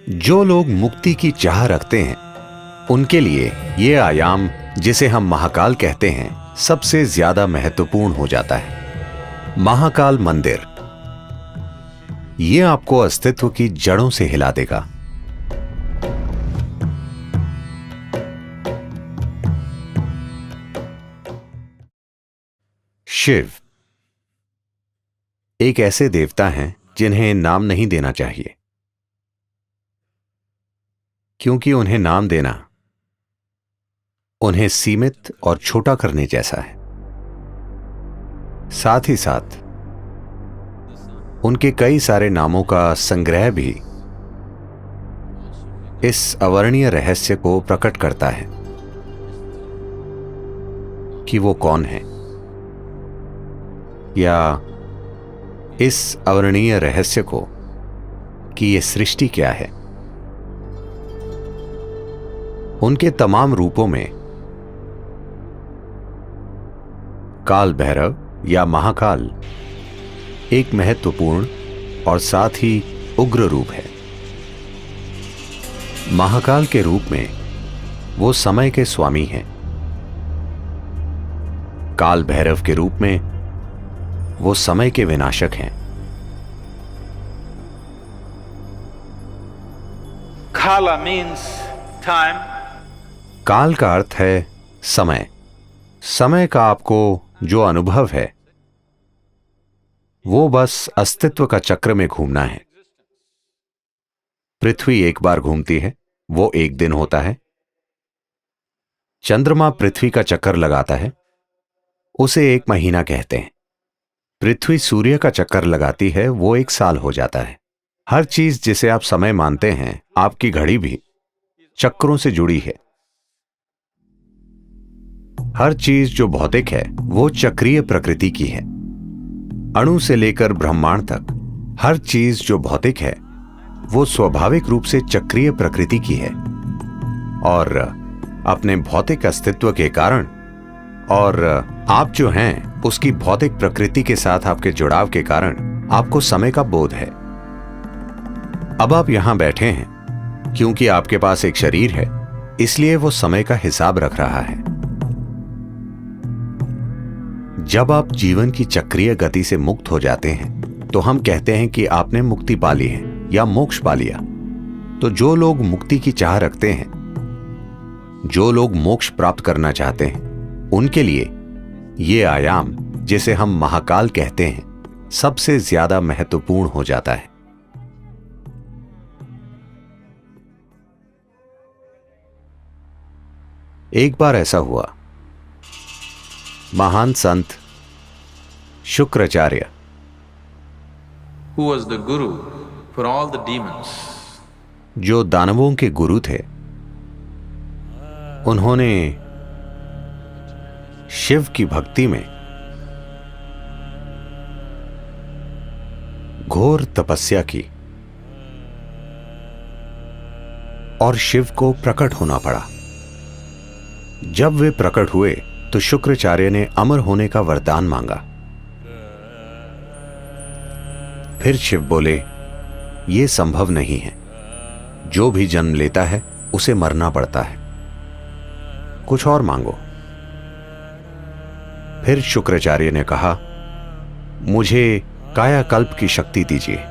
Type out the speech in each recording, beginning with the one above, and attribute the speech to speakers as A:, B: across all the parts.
A: जो लोग मुक्ति की चाह रखते हैं उनके लिए ये आयाम, जिसे हम महाकाल कहते हैं, सबसे ज्यादा महत्वपूर्ण हो जाता है। महाकाल मंदिर ये आपको अस्तित्व की जड़ों से हिला देगा। शिव एक ऐसे देवता हैं जिन्हें नाम नहीं देना चाहिए, क्योंकि उन्हें नाम देना उन्हें सीमित और छोटा करने जैसा है। साथ ही साथ उनके कई सारे नामों का संग्रह भी इस अवर्णीय रहस्य को प्रकट करता है कि वो कौन है, या इस अवर्णीय रहस्य को कि ये सृष्टि क्या है। उनके तमाम रूपों में काल भैरव या महाकाल एक महत्वपूर्ण और साथ ही उग्र रूप है। महाकाल के रूप में वो समय के स्वामी हैं। काल भैरव के रूप में वो समय के विनाशक हैं।
B: Kala means time.
A: काल का अर्थ है समय। समय का आपको जो अनुभव है वो बस अस्तित्व का चक्र में घूमना है। पृथ्वी एक बार घूमती है, वो एक दिन होता है। चंद्रमा पृथ्वी का चक्कर लगाता है, उसे एक महीना कहते हैं। पृथ्वी सूर्य का चक्कर लगाती है, वो एक साल हो जाता है। हर चीज जिसे आप समय मानते हैं, आपकी घड़ी भी चक्रों से जुड़ी है। हर चीज जो भौतिक है वो चक्रीय प्रकृति की है। अणु से लेकर ब्रह्मांड तक हर चीज जो भौतिक है वो स्वाभाविक रूप से चक्रीय प्रकृति की है, और अपने भौतिक अस्तित्व के कारण और आप जो हैं उसकी भौतिक प्रकृति के साथ आपके जुड़ाव के कारण आपको समय का बोध है। अब आप यहां बैठे हैं क्योंकि आपके पास एक शरीर है, इसलिए वो समय का हिसाब रख रहा है। जब आप जीवन की चक्रीय गति से मुक्त हो जाते हैं तो हम कहते हैं कि आपने मुक्ति पा ली है या मोक्ष पा लिया। तो जो लोग मुक्ति की चाह रखते हैं, जो लोग मोक्ष प्राप्त करना चाहते हैं, उनके लिए ये आयाम, जिसे हम महाकाल कहते हैं, सबसे ज्यादा महत्वपूर्ण हो जाता है। एक बार ऐसा हुआ, महान संत Shukracharya,
B: Who was the guru for all the demons?
A: जो दानवों के गुरु थे, उन्होंने शिव की भक्ति में घोर तपस्या की और शिव को प्रकट होना पड़ा। जब वे प्रकट हुए तो शुक्राचार्य ने अमर होने का वरदान मांगा। फिर शिव बोले, यह संभव नहीं है, जो भी जन्म लेता है उसे मरना पड़ता है, कुछ और मांगो। फिर शुक्राचार्य ने कहा, मुझे कायाकल्प की शक्ति दीजिए,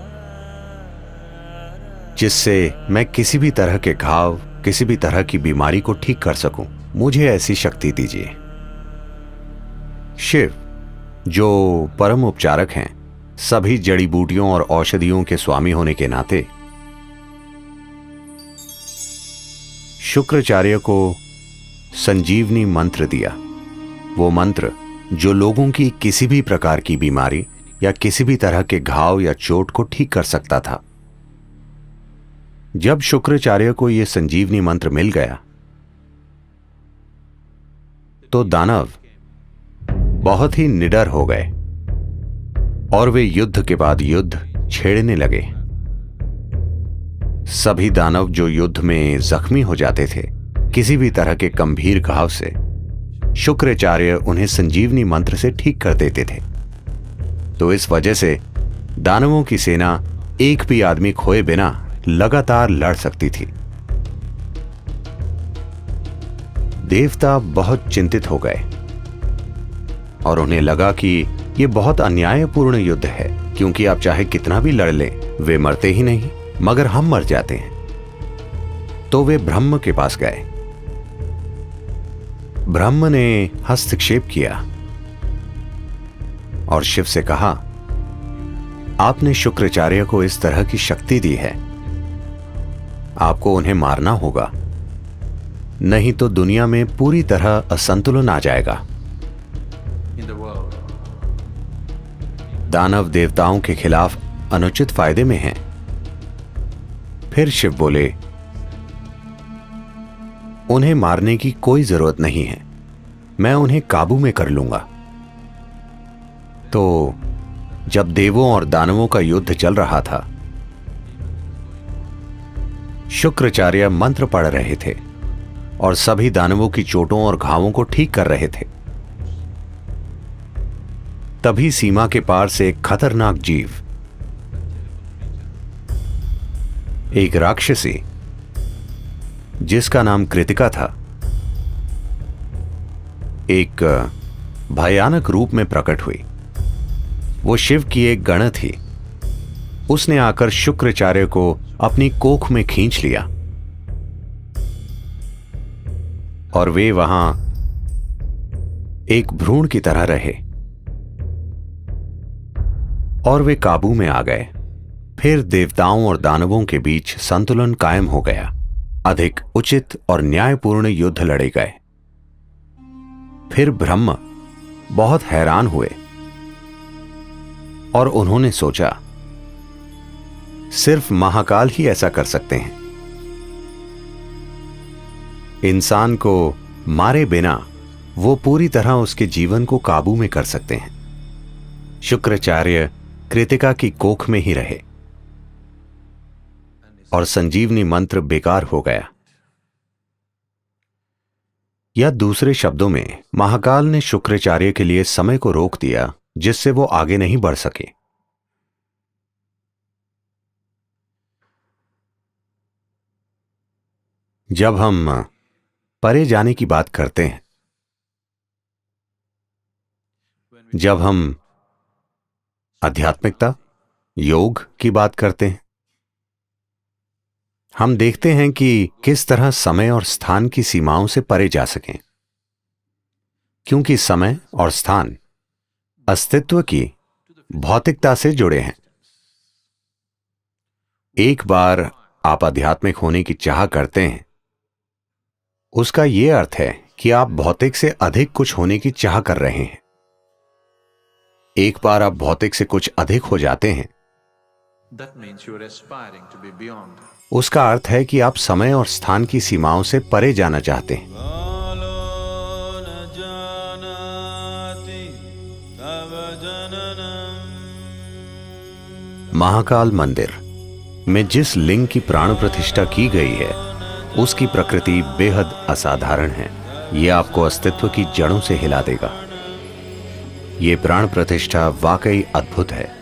A: जिससे मैं किसी भी तरह के घाव, किसी भी तरह की बीमारी को ठीक कर सकूं। मुझे ऐसी शक्ति दीजिए। शिव, जो परम उपचारक हैं, सभी जड़ी बूटियों और औषधियों के स्वामी होने के नाते, शुक्राचार्य को संजीवनी मंत्र दिया। वो मंत्र जो लोगों की किसी भी प्रकार की बीमारी या किसी भी तरह के घाव या चोट को ठीक कर सकता था। जब शुक्राचार्य को यह संजीवनी मंत्र मिल गया तो दानव बहुत ही निडर हो गए और वे युद्ध के बाद युद्ध छेड़ने लगे। सभी दानव जो युद्ध में जख्मी हो जाते थे, किसी भी तरह के गंभीर घाव से, शुक्राचार्य उन्हें संजीवनी मंत्र से ठीक कर देते थे। तो इस वजह से दानवों की सेना एक भी आदमी खोए बिना लगातार लड़ सकती थी। देवता बहुत चिंतित हो गए और उन्हें लगा कि यह बहुत अन्यायपूर्ण युद्ध है, क्योंकि आप चाहे कितना भी लड़ लें, वे मरते ही नहीं, मगर हम मर जाते हैं। तो वे ब्रह्म के पास गए। ब्रह्म ने हस्तक्षेप किया और शिव से कहा, आपने शुक्राचार्य को इस तरह की शक्ति दी है, आपको उन्हें मारना होगा, नहीं तो दुनिया में पूरी तरह असंतुलन आ जाएगा।
B: in the world.
A: दानव देवताओं के खिलाफ अनुचित फायदे में हैं। फिर शिव बोले, उन्हें मारने की कोई जरूरत नहीं है, मैं उन्हें काबू में कर लूंगा। तो जब देवों और दानवों का युद्ध चल रहा था, शुक्राचार्य मंत्र पढ़ रहे थे और सभी दानवों की चोटों और घावों को ठीक कर रहे थे। तभी सीमा के पार से एक खतरनाक जीव, एक राक्षसी जिसका नाम कृतिका था, एक भयानक रूप में प्रकट हुई। वो शिव की एक गण थी। उसने आकर शुक्राचार्य को अपनी कोख में खींच लिया और वे वहां एक भ्रूण की तरह रहे और वे काबू में आ गए। फिर देवताओं और दानवों के बीच संतुलन कायम हो गया। अधिक उचित और न्यायपूर्ण युद्ध लड़े गए। फिर ब्रह्म बहुत हैरान हुए और उन्होंने सोचा, सिर्फ महाकाल ही ऐसा कर सकते हैं। इंसान को मारे बिना वो पूरी तरह उसके जीवन को काबू में कर सकते हैं। शुक्राचार्य कृतिका की कोख में ही रहे और संजीवनी मंत्र बेकार हो गया। या दूसरे शब्दों में, महाकाल ने शुक्राचार्य के लिए समय को रोक दिया, जिससे वो आगे नहीं बढ़ सके। जब हम परे जाने की बात करते हैं, जब हम आध्यात्मिकता, योग की बात करते हैं, हम देखते हैं कि किस तरह समय और स्थान की सीमाओं से परे जा सकें, क्योंकि समय और स्थान अस्तित्व की भौतिकता से जुड़े हैं। एक बार आप आध्यात्मिक होने की चाह करते हैं, उसका यह अर्थ है कि आप भौतिक से अधिक कुछ होने की चाह कर रहे हैं। एक बार आप भौतिक से कुछ अधिक हो जाते हैं,
B: That means you are aspiring to be beyond.
A: उसका अर्थ है कि आप समय और स्थान की सीमाओं से परे जाना चाहते हैं। महाकाल मंदिर में जिस लिंग की प्राण प्रतिष्ठा की गई है, उसकी प्रकृति बेहद असाधारण है। यह आपको अस्तित्व की जड़ों से हिला देगा। यह प्राण प्रतिष्ठा वाकई अद्भुत है।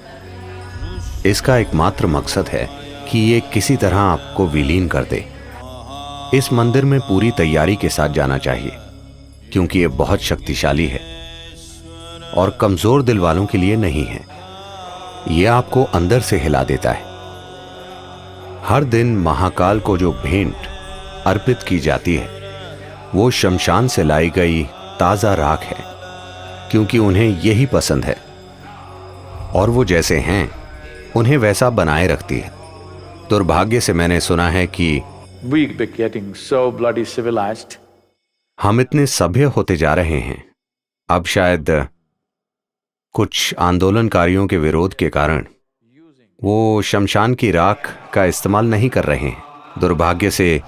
A: इसका एकमात्र मकसद है कि ये किसी तरह आपको विलीन कर दे। इस मंदिर में पूरी तैयारी के साथ जाना चाहिए, क्योंकि यह बहुत शक्तिशाली है और कमजोर दिल वालों के लिए नहीं है। यह आपको अंदर से हिला देता है। हर दिन महाकाल को जो भेंट अर्पित की जाती है, वो शमशान से लाई गई ताजा राख है, क्योंकि उन्हें यही पसंद है और वो जैसे हैं उन्हें वैसा बनाए रखती है। दुर्भाग्य से मैंने सुना है कि
B: We be getting so bloody civilized.
A: हम इतने सभ्य होते जा रहे हैं, अब शायद कुछ आंदोलनकारियों के विरोध के कारण वो शमशान की राख का इस्तेमाल नहीं कर रहे हैं। दुर्भाग्य से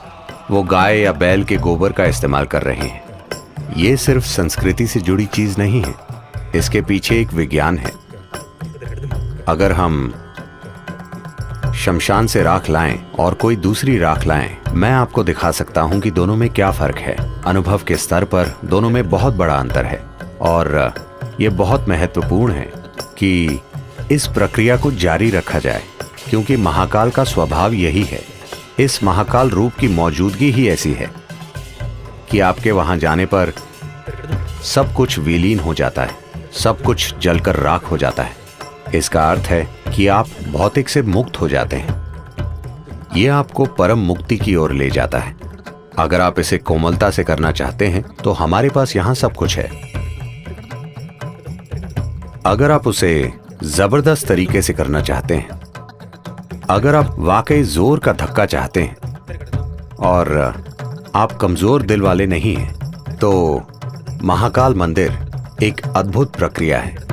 A: वो गाय या बैल के गोबर का इस्तेमाल कर रहे हैं। ये सिर्फ संस्कृति से जुड़ी चीज नहीं है, इसके पीछे एक विज्ञान है। अगर हम शमशान से राख लाएं और कोई दूसरी राख लाएं, मैं आपको दिखा सकता हूं कि दोनों में क्या फर्क है। अनुभव के स्तर पर दोनों में बहुत बड़ा अंतर है और यह बहुत महत्वपूर्ण है कि इस प्रक्रिया को जारी रखा जाए। क्योंकि महाकाल का स्वभाव यही है। इस महाकाल रूप की मौजूदगी ही ऐसी है कि आपके वहां जाने पर सब कुछ विलीन हो जाता है, सब कुछ जलकर राख हो जाता है। इसका अर्थ है कि आप भौतिक से मुक्त हो जाते हैं। यह आपको परम मुक्ति की ओर ले जाता है। अगर आप इसे कोमलता से करना चाहते हैं तो हमारे पास यहां सब कुछ है। अगर आप उसे जबरदस्त तरीके से करना चाहते हैं, अगर आप वाकई जोर का धक्का चाहते हैं और आप कमजोर दिल वाले नहीं हैं, तो महाकाल मंदिर एक अद्भुत प्रक्रिया है।